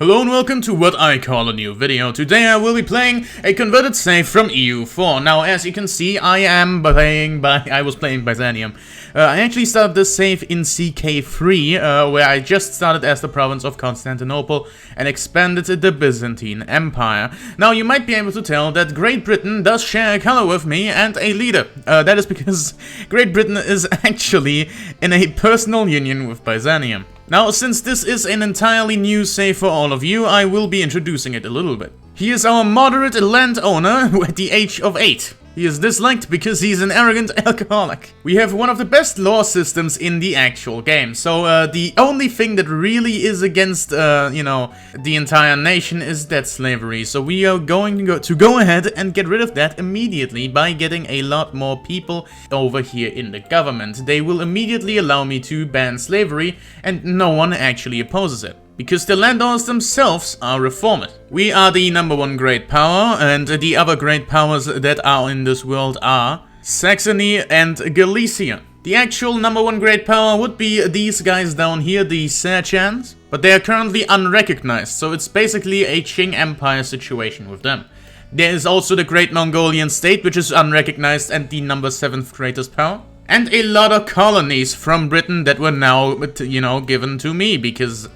Hello and welcome to what I call a new video. Today I will be playing a converted save from EU4. Now, as you can see, I was playing Byzantium. I actually started this save in CK3, where I just started as the province of Constantinople and expanded the Byzantine Empire. Now, you might be able to tell that Great Britain does share a color with me and a leader. That is because Great Britain is actually in a personal union with Byzantium. Now, since this is an entirely new save for all of you, I will be introducing it a little bit. He is our moderate landowner at the age of 8. He is disliked because he's an arrogant alcoholic. We have one of the best law systems in the actual game, so the only thing that really is against, the entire nation is debt slavery. So we are going to go ahead and get rid of that immediately by getting a lot more people over here in the government. They will immediately allow me to ban slavery, and no one actually opposes it, because the landowners themselves are reformers. We are the #1 great power, and the other great powers that are in this world are Saxony and Galicia. The actual #1 great power would be these guys down here, the Serchans, but they are currently unrecognized, so it's basically a Qing Empire situation with them. There is also the Great Mongolian State, which is unrecognized and the #7th greatest power. And a lot of colonies from Britain that were now, given to me, because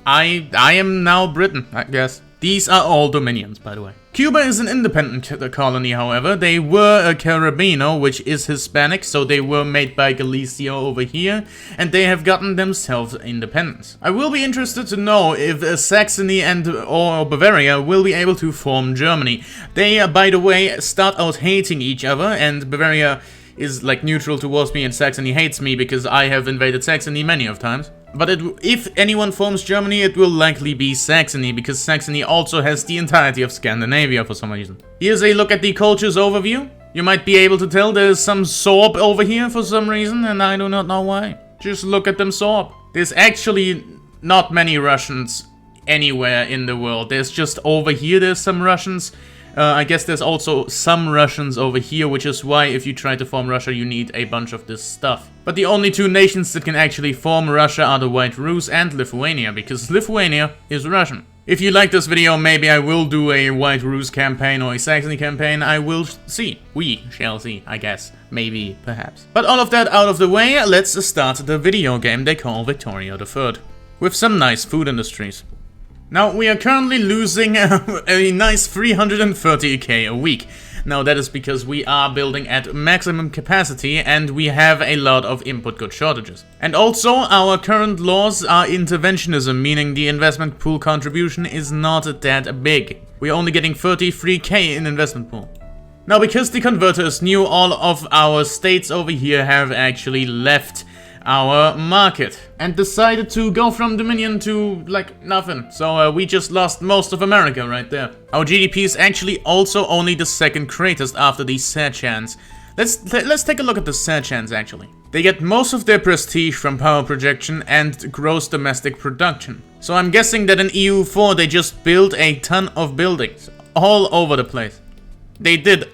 I am now Britain, I guess. These are all dominions, by the way. Cuba is an independent colony, however. They were a Carabino, which is Hispanic, so they were made by Galicia over here, and they have gotten themselves independence. I will be interested to know if Saxony or Bavaria will be able to form Germany. They, by the way, start out hating each other, and Bavaria is like neutral towards me, and Saxony hates me because I have invaded Saxony many of times. But if anyone forms Germany, it will likely be Saxony, because Saxony also has the entirety of Scandinavia for some reason. Here's a look at the cultures overview. You might be able to tell there's some Sorb over here for some reason, and I do not know why. Just look at them Sorb. There's actually not many Russians anywhere in the world. There's just over here there's some Russians. I guess there's also some Russians over here, which is why if you try to form Russia, you need a bunch of this stuff. But the only two nations that can actually form Russia are the White Rus and Lithuania, because Lithuania is Russian. If you like this video, maybe I will do a White Rus campaign or a Saxony campaign. I will see. We shall see, I guess. Maybe, perhaps. But all of that out of the way, let's start the video game they call Victoria III, with some nice food industries. Now, we are currently losing a nice 330k a week. Now, that is because we are building at maximum capacity and we have a lot of input good shortages. And also, our current laws are interventionism, meaning the investment pool contribution is not that big. We're only getting 33k in investment pool. Now, because the converter is new, all of our states over here have actually left our market and decided to go from Dominion to, like, nothing. So we just lost most of America right there. Our GDP is actually also only the second greatest after the Serchans. Let's take a look at the Serchans, actually. They get most of their prestige from power projection and gross domestic production. So I'm guessing that in EU4 they just built a ton of buildings all over the place. They did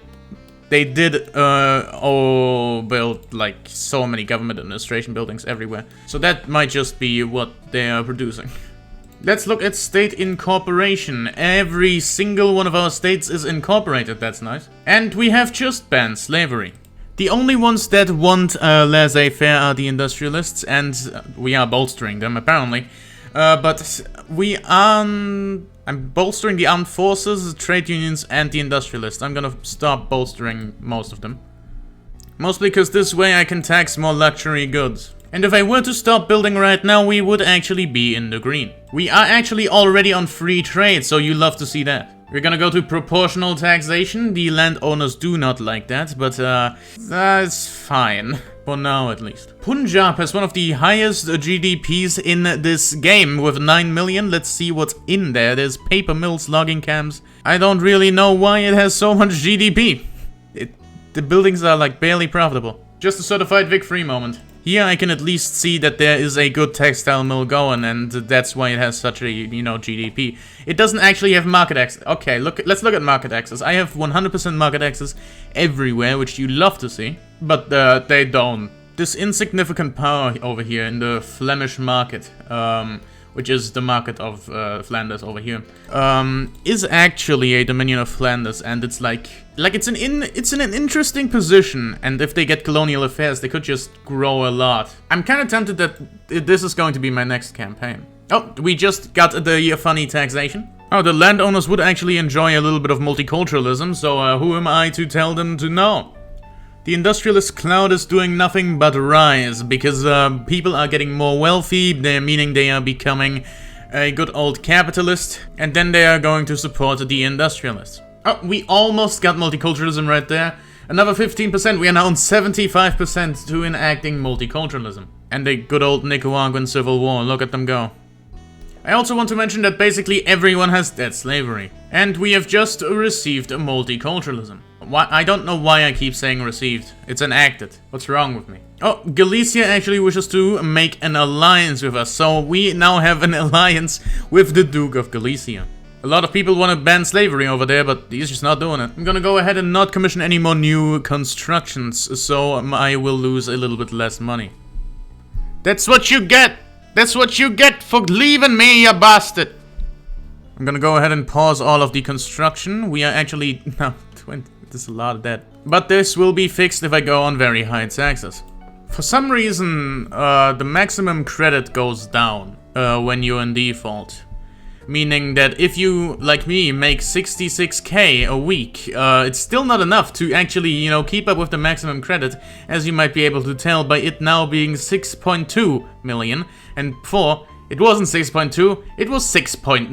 build like so many government administration buildings everywhere. So that might just be what they are producing. Let's look at state incorporation. Every single one of our states is incorporated, that's nice. And we have just banned slavery. The only ones that want laissez-faire are the industrialists, and we are bolstering them apparently. But I'm bolstering the armed forces, the trade unions, and the industrialists. I'm gonna stop bolstering most of them. Mostly because this way I can tax more luxury goods. And if I were to stop building right now, we would actually be in the green. We are actually already on free trade, so you love to see that. We're gonna go to proportional taxation. The landowners do not like that, but that's fine. For now, at least. Punjab has one of the highest GDPs in this game with 9 million. Let's see what's in there. There's paper mills, logging camps. I don't really know why it has so much GDP. The buildings are like barely profitable. Just a certified Vic-free moment. Here I can at least see that there is a good textile mill going, and that's why it has such a, GDP. It doesn't actually have market access. Okay, let's look at market access. I have 100% market access everywhere, which you love to see, but they don't. This insignificant power over here in the Flemish market, which is the market of Flanders over here, is actually a dominion of Flanders, and it's like it's in an interesting position. And if they get colonial affairs, they could just grow a lot. I'm kind of tempted that this is going to be my next campaign. Oh, we just got the funny taxation. Oh, the landowners would actually enjoy a little bit of multiculturalism, so who am I to tell them to no? The industrialist cloud is doing nothing but rise, because people are getting more wealthy, meaning they are becoming a good old capitalist, and then they are going to support the industrialists. Oh, we almost got multiculturalism right there. Another 15%, we are now on 75% to enacting multiculturalism. And a good old Nicaraguan civil war, look at them go. I also want to mention that basically everyone has dead slavery. And we have just received multiculturalism. Why? I don't know why I keep saying received. It's enacted. What's wrong with me? Oh, Galicia actually wishes to make an alliance with us. So we now have an alliance with the Duke of Galicia. A lot of people want to ban slavery over there, but he's just not doing it. I'm gonna go ahead and not commission any more new constructions, so I will lose a little bit less money. That's what you get! That's what you get for leaving me, you bastard! I'm gonna go ahead and pause all of the construction. We are actually... no, 20... there's a lot of that. But this will be fixed if I go on very high taxes. For some reason, the maximum credit goes down when you're in default. Meaning that if you, like me, make 66k a week, it's still not enough to actually, you know, keep up with the maximum credit, as you might be able to tell by it now being 6.2 million. And before, it wasn't 6.2, it was 6.9.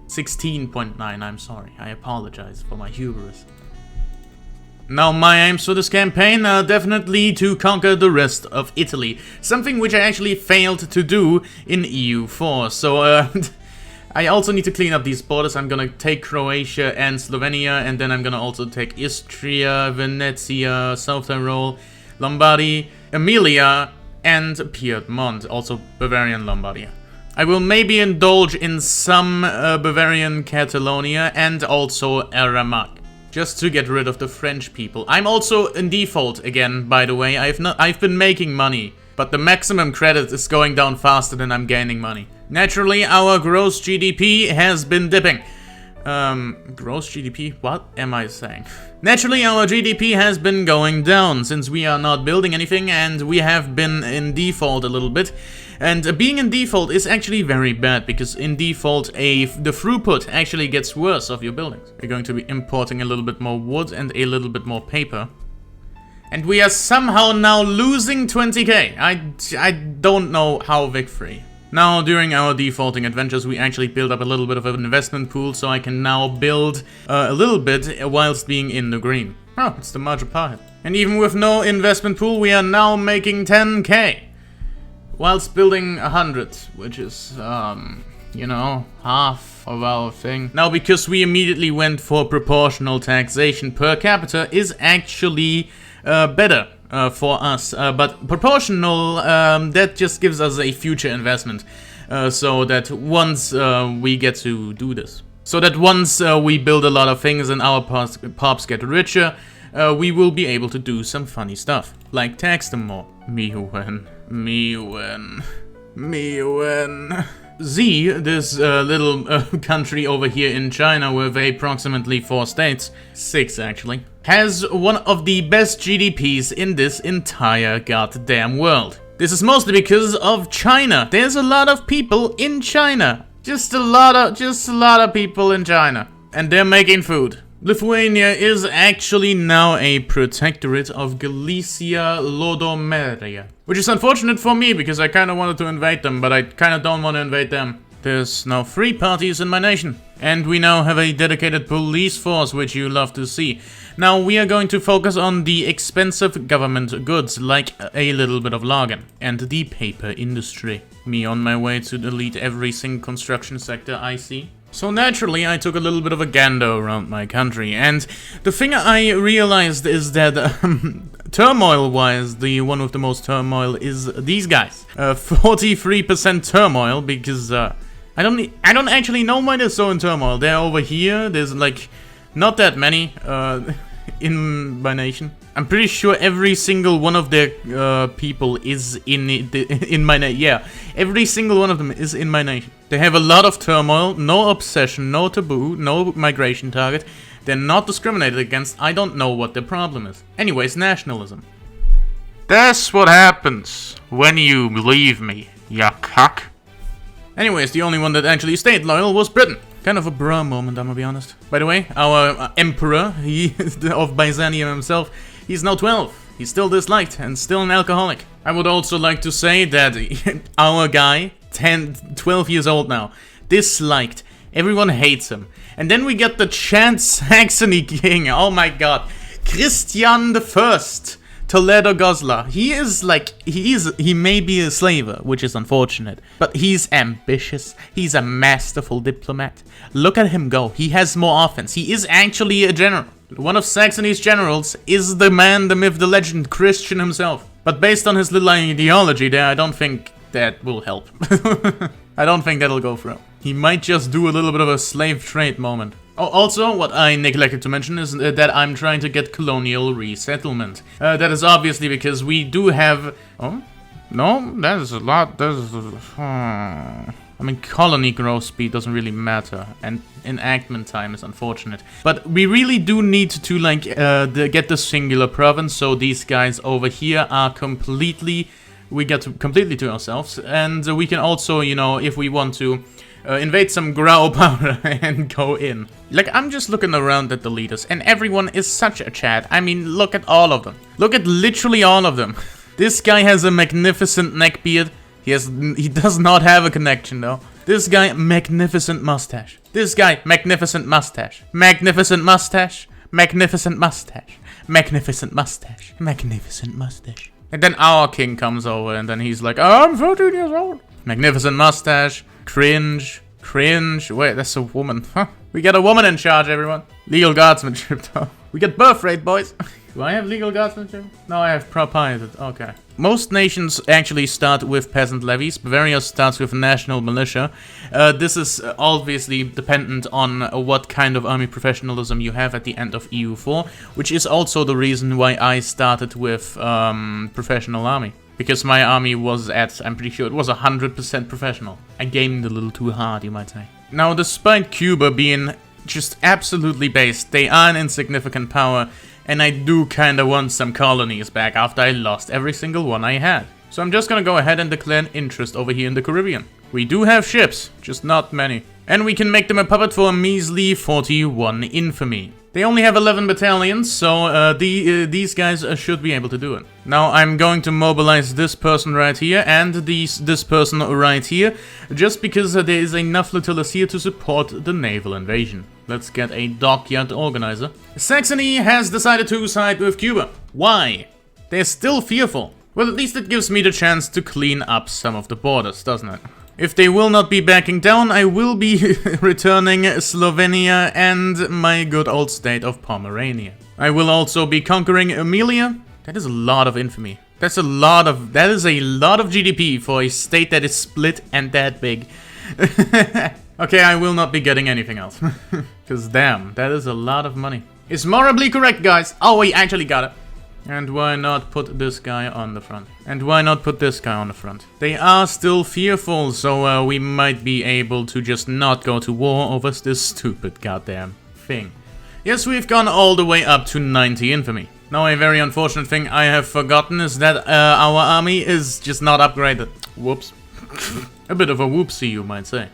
16.9, I'm sorry. I apologize for my hubris. Now, my aims for this campaign are definitely to conquer the rest of Italy. Something which I actually failed to do in EU4, so, I also need to clean up these borders. I'm gonna take Croatia and Slovenia, and then I'm gonna also take Istria, Venezia, South Tyrol, Lombardy, Emilia, and Piedmont, also Bavarian Lombardia. I will maybe indulge in some Bavarian Catalonia and also Aramac, just to get rid of the French people. I'm also in default again, by the way. I've been making money, but the maximum credit is going down faster than I'm gaining money. Naturally, our gross GDP has been dipping. Gross GDP? What am I saying? Naturally, our GDP has been going down since we are not building anything and we have been in default a little bit. And being in default is actually very bad because in default, the throughput actually gets worse of your buildings. We're going to be importing a little bit more wood and a little bit more paper. And we are somehow now losing 20k. I don't know how victory. Now, during our defaulting adventures, we actually build up a little bit of an investment pool, so I can now build a little bit whilst being in the green. Oh, it's the March of Pie. And even with no investment pool, we are now making 10k. Whilst building 100, which is, you know, half of our thing. Now, because we immediately went for proportional taxation, per capita is actually better. For us, but proportional, that just gives us a future investment, so that once we get to do this, so that once we build a lot of things and our pops get richer, we will be able to do some funny stuff, like tax them more. Me win. Z, this little country over here in China with approximately 4 states, 6 actually, has one of the best GDPs in this entire goddamn world. This is mostly because of China. There's a lot of people in China. Just a lot of people in China. And they're making food. Lithuania is actually now a protectorate of Galicia Lodomeria. Which is unfortunate for me, because I kind of wanted to invade them, but I kind of don't want to invade them. There's now 3 parties in my nation. And we now have a dedicated police force, which you love to see. Now, we are going to focus on the expensive government goods, like a little bit of logging, and the paper industry. Me on my way to delete every single construction sector I see. So naturally, I took a little bit of a gander around my country, and the thing I realized is that, turmoil-wise, the one with the most turmoil is these guys. 43% turmoil, because, I don't actually know why they're so in turmoil. They're over here, there's, like, not that many, in my nation. I'm pretty sure every single one of their people is in my nation. Yeah, every single one of them is in my nation. They have a lot of turmoil, no obsession, no taboo, no migration target. They're not discriminated against. I don't know what their problem is. Anyways, nationalism. That's what happens when you leave me, ya cuck. Anyways, the only one that actually stayed loyal was Britain. Kind of a bra moment, I'm gonna be honest. By the way, our emperor, he of Byzantium himself, he's now 12. He's still disliked and still an alcoholic. I would also like to say that our guy, 12 years old now, disliked. Everyone hates him. And then we get the Chant Saxony king. Oh my god. Christian the First. Toledo Goslar. He may be a slaver, which is unfortunate, but he's ambitious. He's a masterful diplomat. Look at him go. He has more offense. He is actually a general. One of Saxony's generals is the man, the myth, the legend, Christian himself. But based on his little ideology there, I don't think that will help. I don't think that'll go through. He might just do a little bit of a slave trade moment. Oh, also, what I neglected to mention is that I'm trying to get colonial resettlement. That is obviously because we do have... Oh? No? That is a lot. That is... I mean, colony growth speed doesn't really matter, and enactment time is unfortunate. But we really do need to, like, get the singular province, so these guys over here are completely... We get completely to ourselves, and we can also, you know, if we want to... invade some Grau powder and go in. Like, I'm just looking around at the leaders, and everyone is such a Chad. I mean, look at all of them. Look at literally all of them. This guy has a magnificent neckbeard. He does not have a connection, though. This guy, magnificent mustache. This guy, magnificent mustache. Magnificent mustache. Magnificent mustache. Magnificent mustache. Magnificent mustache. And then our king comes over, and then he's like, oh, I'm 13 years old. Magnificent mustache. Cringe. Cringe. Wait, that's a woman. Huh? We got a woman in charge, everyone. Legal guardsmanship, though. We get birth rate, boys. Do I have legal guardsmanship? No, I have proprieted. Okay. Most nations actually start with peasant levies. Bavaria starts with national militia. This is obviously dependent on what kind of army professionalism you have at the end of EU4, which is also the reason why I started with professional army. Because my army was at, I'm pretty sure it was 100% professional. I gamed a little too hard, you might say. Now, despite Cuba being just absolutely based, they are an insignificant power, and I do kinda want some colonies back after I lost every single one I had. So I'm just gonna go ahead and declare an interest over here in the Caribbean. We do have ships, just not many. And we can make them a puppet for a measly 41 infamy. They only have 11 battalions, so these guys should be able to do it. Now I'm going to mobilize this person right here and this person right here, just because there is enough flotillas here to support the naval invasion. Let's get a dockyard organizer. Saxony has decided to side with Cuba. Why? They're still fearful. Well, at least it gives me the chance to clean up some of the borders, doesn't it? If they will not be backing down, I will be returning Slovenia and my good old state of Pomerania. I will also be conquering Amelia. That is a lot of infamy. That is a lot of GDP for a state that is split and that big. Okay, I will not be getting anything else. Because damn, that is a lot of money. It's morally correct, guys. Oh, we actually got it. And why not put this guy on the front? And why not put this guy on the front? They are still fearful, so we might be able to just not go to war over this stupid goddamn thing. Yes, we've gone all the way up to 90 infamy. Now, a very unfortunate thing I have forgotten is that our army is just not upgraded. Whoops. A bit of a whoopsie, you might say.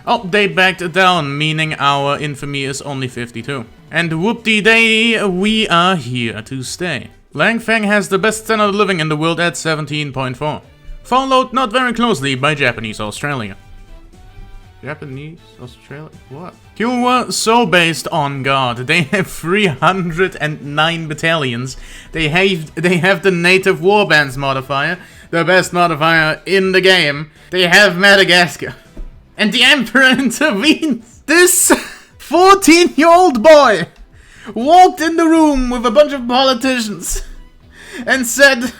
Oh, they backed down, meaning our infamy is only 52. And whoop-de-day, we are here to stay. Langfang has the best standard of living in the world at 17.4. Followed not very closely by Japanese Australia. Japanese Australia? What? Cuba so based on God. They have 309 battalions. They have the native warbands modifier, the best modifier in the game. They have Madagascar. And the Emperor intervenes. This 14-year-old boy walked in the room with a bunch of politicians and said,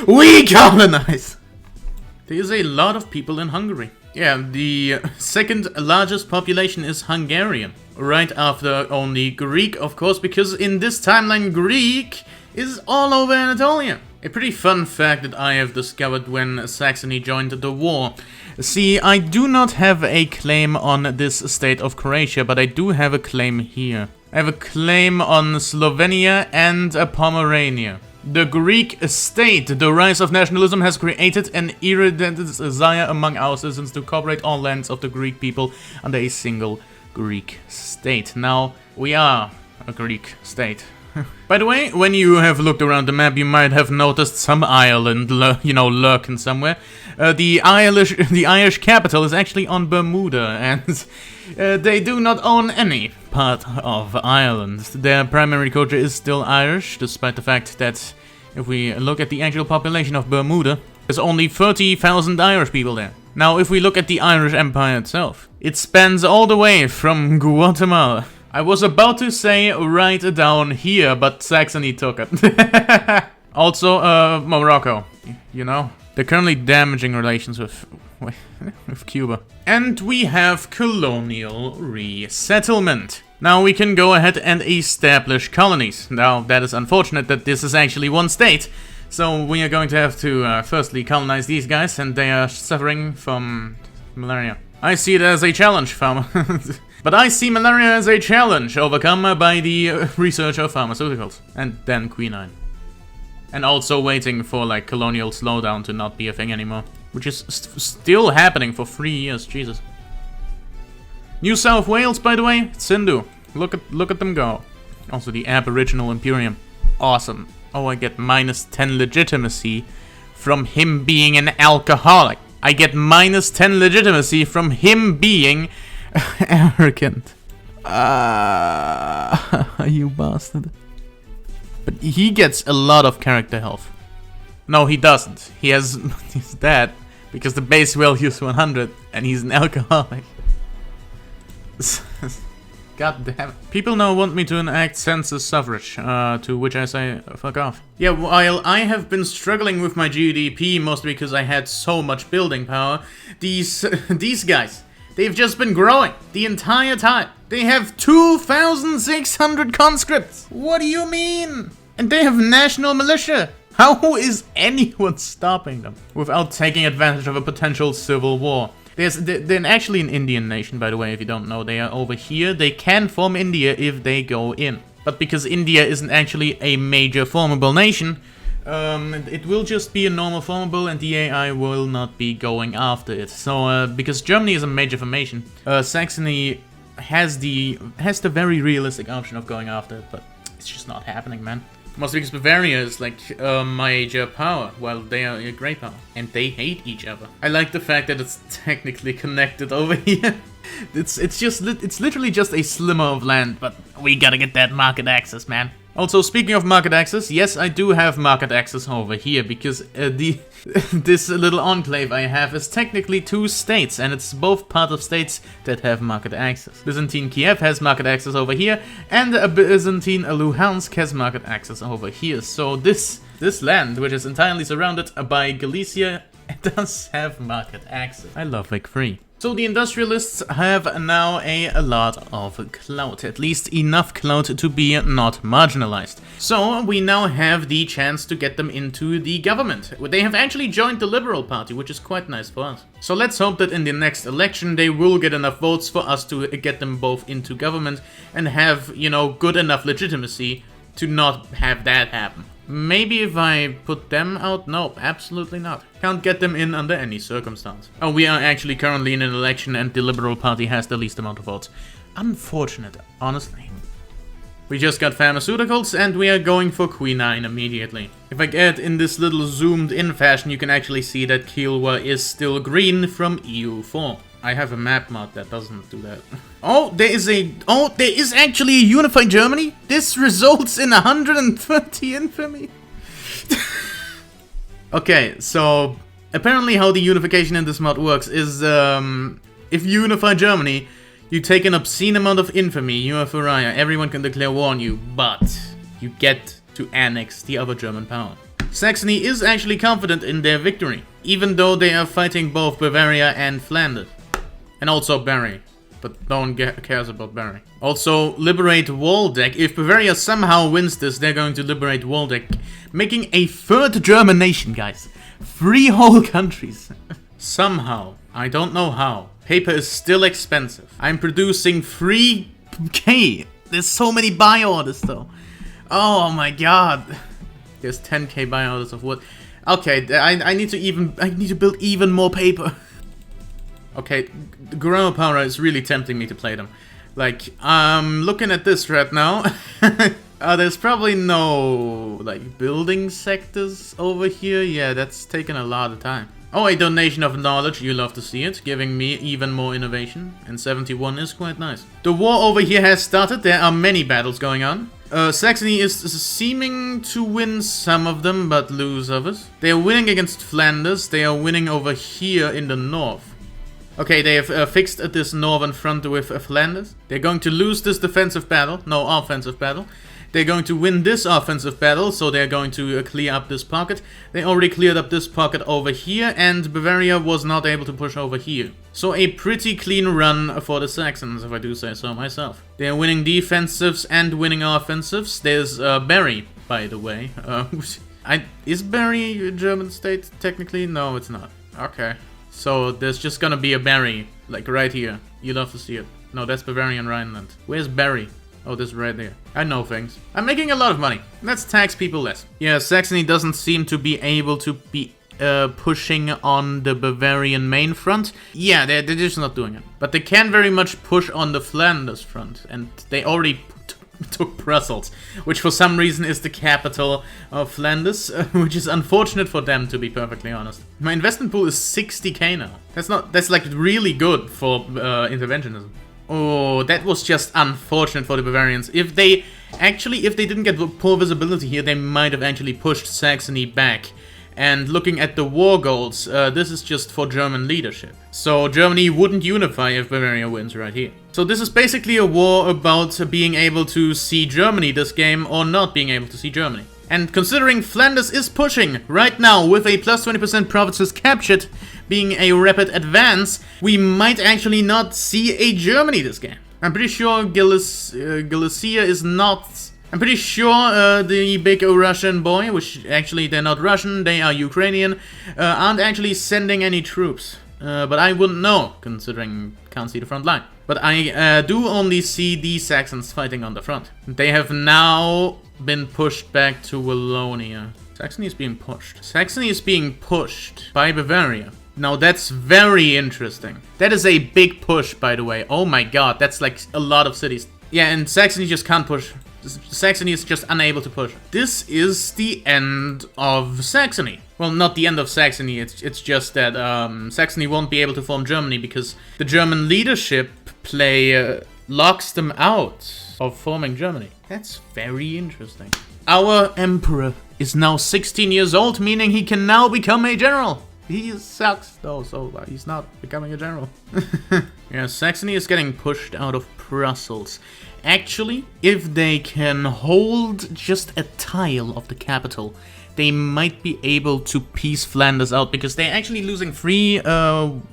"We colonize." There is a lot of people in Hungary. Yeah, the second largest population is Hungarian. Right after only Greek, of course, because in this timeline Greek is all over Anatolia. A pretty fun fact that I have discovered when Saxony joined the war. See, I do not have a claim on this state of Croatia, but I do have a claim here. I have a claim on Slovenia and Pomerania. The Greek state, the rise of nationalism, has created an irredented desire among our citizens to cooperate all lands of the Greek people under a single Greek state. Now, we are a Greek state. By the way, when you have looked around the map, you might have noticed some island, lurking somewhere. The Irish capital is actually on Bermuda, and they do not own any part of Ireland. Their primary culture is still Irish, despite the fact that if we look at the actual population of Bermuda, there's only 30,000 Irish people there. Now, if we look at the Irish Empire itself, it spans all the way from Guatemala. I was about to say right down here, but Saxony took it. Also, Morocco, you know? They're currently damaging relations with Cuba. And we have colonial resettlement. Now we can go ahead and establish colonies. Now, that is unfortunate that this is actually one state. So we are going to have to firstly colonize these guys, and they are suffering from malaria. I see it as a challenge, farmer. But I see malaria as a challenge overcome by the research of pharmaceuticals. And then quinine. And also waiting for, like, colonial slowdown to not be a thing anymore. Which is still happening for 3 years, Jesus. New South Wales, by the way, Sindhu. Look at them go. Also the Aboriginal Imperium. Awesome. Oh, I get -10 legitimacy from him being an alcoholic. I get -10 legitimacy from him being arrogant. You bastard. But he gets a lot of character health. No, he doesn't. He's dead because the base value is 100 and he's an alcoholic. God damn it. People now want me to enact census suffrage, to which I say, fuck off. Yeah, while I have been struggling with my GDP, mostly because I had so much building power, these guys, they've just been growing the entire time. They have 2,600 conscripts. What do you mean? And they have national militia. How is anyone stopping them without taking advantage of a potential civil war? They're actually an Indian nation, by the way, if you don't know. They are over here. They can form India if they go in. But because India isn't actually a major formable nation, it will just be a normal formable and the AI will not be going after it. So, because Germany is a major formation, Saxony has the very realistic option of going after it, but it's just not happening, man. Mostly because Bavaria is like a major power, while they are a great power. And they hate each other. I like the fact that it's technically connected over here. It's literally just a sliver of land, but we gotta get that market access, man. Also, speaking of market access, yes, I do have market access over here, because this little enclave I have is technically 2 states, and it's both part of states that have market access. Byzantine Kiev has market access over here, and Byzantine Luhansk has market access over here. So this land, which is entirely surrounded by Galicia, does have market access. I love Vic Free. So the industrialists have now a lot of clout, at least enough clout to be not marginalized. So we now have the chance to get them into the government. They have actually joined the Liberal Party, which is quite nice for us. So let's hope that in the next election they will get enough votes for us to get them both into government and have, you know, good enough legitimacy to not have that happen. Maybe if I put them out? No, absolutely not. Can't get them in under any circumstance. Oh, we are actually currently in an election and the Liberal Party has the least amount of votes. Unfortunate, honestly. We just got pharmaceuticals and we are going for quinine immediately. If I get in this little zoomed in fashion, you can actually see that Kilwa is still green from EU4. I have a map mod that doesn't do that. There is actually a unified Germany? This results in 130 infamy? Okay, so apparently how the unification in this mod works is, if you unify Germany, you take an obscene amount of infamy, you have Uriah, everyone can declare war on you, but you get to annex the other German power. Saxony is actually confident in their victory, even though they are fighting both Bavaria and Flanders. And also Berry. But no one cares about Berry. Also, liberate Waldeck. If Bavaria somehow wins this, they're going to liberate Waldeck, making a third German nation, guys. 3 whole countries. Somehow. I don't know how. Paper is still expensive. I'm producing 3K. There's so many buy orders, though. Oh my god. There's 10K buy orders of wood. Okay, I need to build even more paper. Okay, Guerrero Power is really tempting me to play them. Like, I'm looking at this right now. There's probably no, like, building sectors over here. Yeah, that's taken a lot of time. Oh, a donation of knowledge, you love to see it, giving me even more innovation. And 71 is quite nice. The war over here has started, there are many battles going on. Saxony is seeming to win some of them, but lose others. They are winning against Flanders, they are winning over here in the north. Okay, they have fixed this northern front with Flanders. They're going to lose this defensive battle, no, offensive battle. They're going to win this offensive battle, so they're going to clear up this pocket. They already cleared up this pocket over here, and Bavaria was not able to push over here. So a pretty clean run for the Saxons, if I do say so myself. They're winning defensives and winning offensives. There's Berry, by the way. Is Berry a German state, technically? No, it's not. Okay. So there's just gonna be a Berry, like right here. You love to see it. No, that's Bavarian Rhineland. Where's Berry? Oh, this right there. I know things. I'm making a lot of money. Let's tax people less. Yeah, Saxony doesn't seem to be able to be pushing on the Bavarian main front. Yeah, they're just not doing it. But they can very much push on the Flanders front. And they already took Brussels, which for some reason is the capital of Flanders, which is unfortunate for them, to be perfectly honest. My investment pool is 60k now. That's like really good for interventionism. Oh, that was just unfortunate for the Bavarians. If they didn't get poor visibility here, they might have actually pushed Saxony back. And looking at the war goals, this is just for German leadership. So Germany wouldn't unify if Bavaria wins right here. So this is basically a war about being able to see Germany this game or not being able to see Germany. And considering Flanders is pushing right now with a plus 20% provinces captured being a rapid advance, we might actually not see a Germany this game. I'm pretty sure Galicia is not... I'm pretty sure the big Russian boy, which actually they're not Russian, they are Ukrainian, aren't actually sending any troops. But I wouldn't know, considering can't see the front line. But I do only see the Saxons fighting on the front. They have now been pushed back to Wallonia. Saxony is being pushed. Saxony is being pushed by Bavaria. Now that's very interesting. That is a big push, by the way. Oh my god, that's like a lot of cities. Yeah, and Saxony just can't push. Saxony is just unable to push. This is the end of Saxony. Well, not the end of Saxony, it's just that Saxony won't be able to form Germany because the German leadership locks them out of forming Germany. That's very interesting. Our emperor is now 16 years old, meaning he can now become a general. He sucks though, so he's not becoming a general. Yeah, Saxony is getting pushed out of Brussels. Actually, if they can hold just a tile of the capital, they might be able to piece Flanders out, because they're actually losing 3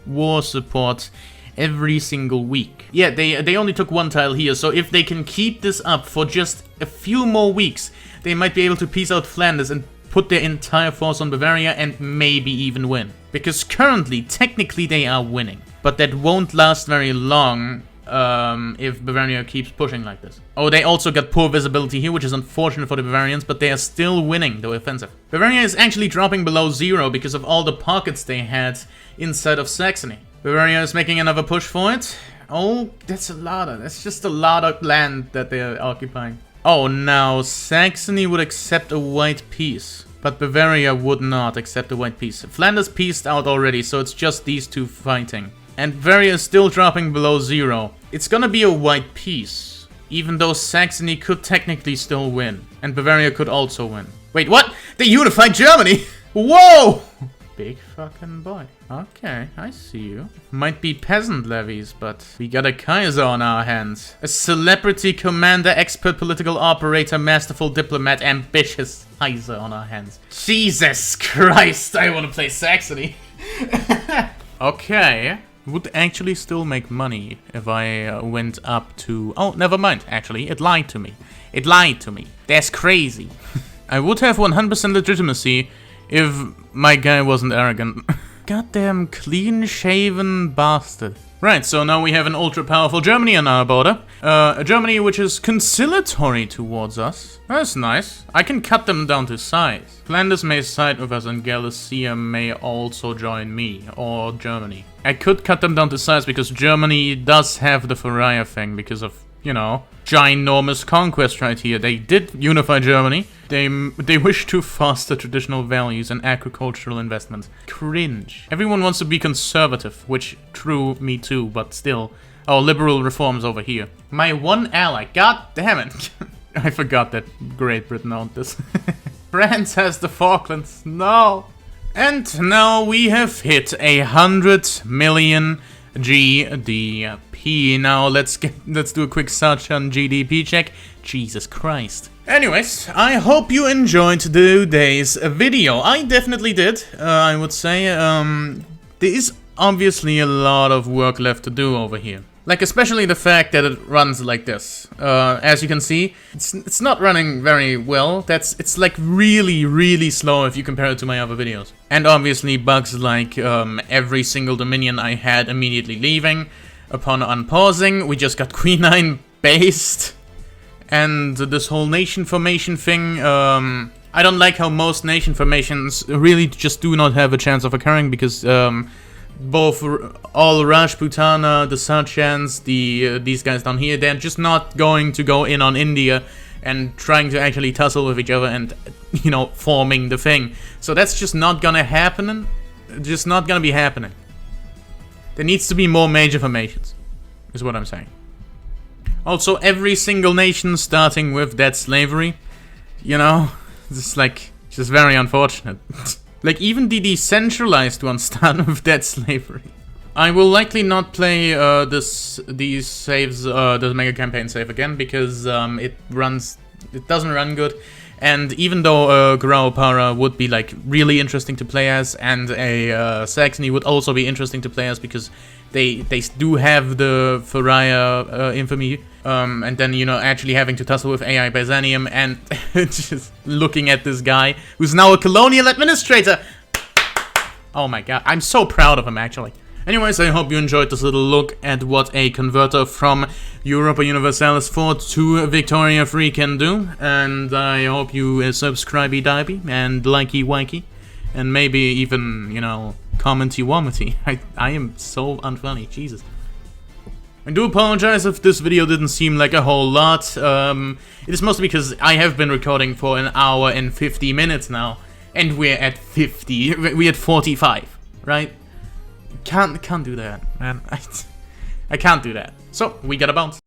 war support every single week. Yeah, they only took 1 tile here, so if they can keep this up for just a few more weeks, they might be able to piece out Flanders and put their entire force on Bavaria and maybe even win. Because currently, technically they are winning, but that won't last very long if Bavaria keeps pushing like this. Oh, they also got poor visibility here, which is unfortunate for the Bavarians, but they are still winning the offensive. Bavaria is actually dropping below 0 because of all the pockets they had inside of Saxony. Bavaria is making another push for it. Oh, that's just a lot of land that they are occupying. Oh, now Saxony would accept a white peace, but Bavaria would not accept a white peace. Flanders peaced out already, so it's just these two fighting. And Bavaria is still dropping below 0. It's gonna be a white peace, even though Saxony could technically still win. And Bavaria could also win. Wait, what? They unified Germany! Whoa! Big fucking boy. Okay, I see you. Might be peasant levies, but we got a Kaiser on our hands. A celebrity commander, expert political operator, masterful diplomat, ambitious Kaiser on our hands. Jesus Christ, I want to play Saxony. Okay. would actually still make money if I went up to... Oh, never mind, actually. It lied to me. It lied to me. That's crazy. I would have 100% legitimacy if my guy wasn't arrogant. Goddamn clean-shaven bastard. Right, so now we have an ultra-powerful Germany on our border. A Germany which is conciliatory towards us. That's nice. I can cut them down to size. Flanders may side with us and Galicia may also join me, or Germany. I could cut them down to size because Germany does have the Pariah thing because of, you know, ginormous conquest right here. They did unify Germany. They wish to foster traditional values and agricultural investments. Cringe. Everyone wants to be conservative, which true, me too, but still. Our liberal reforms over here. My one ally, god damn it. I forgot that Great Britain owned this. France has the Falklands, no. And now we have hit 100 million GDP. Now let's do a quick search on GDP check. Jesus Christ. Anyways, I hope you enjoyed today's video. I definitely did, I would say. There is obviously a lot of work left to do over here. Like, especially the fact that it runs like this. As you can see, it's not running very well. It's like really, really slow if you compare it to my other videos. And obviously bugs like every single Dominion I had immediately leaving. Upon unpausing, we just got Queen 9 based. And this whole nation formation thing, I don't like how most nation formations really just do not have a chance of occurring because both all Rajputana, the Sarchans, these guys down here, they're just not going to go in on India and trying to actually tussle with each other and, you know, forming the thing. So that's just not gonna happen. Just not gonna be happening. There needs to be more major formations, is what I'm saying. Also, every single nation starting with that slavery, you know, it's like, just very unfortunate. Like, even the decentralized ones start with that slavery. I will likely not play these saves, the mega campaign save again, because it doesn't run good. And even though Graupara would be like really interesting to play as, and a Saxony would also be interesting to play as because they do have the Pariah infamy, and then, you know, actually having to tussle with AI Byzantium and just looking at this guy who's now a colonial administrator. Oh my god, I'm so proud of him actually. Anyways, I hope you enjoyed this little look at what a converter from Europa Universalis 4 to Victoria 3 can do. And I hope you subscribe-y-dibey and likey-wikey. And maybe even, you know, commenty-womity. I am so unfunny, Jesus. I do apologize if this video didn't seem like a whole lot. It is mostly because I have been recording for an hour and 50 minutes now. And we're at 50, we're at 45, right? Can't do that, man. I can't do that. So, we gotta bounce.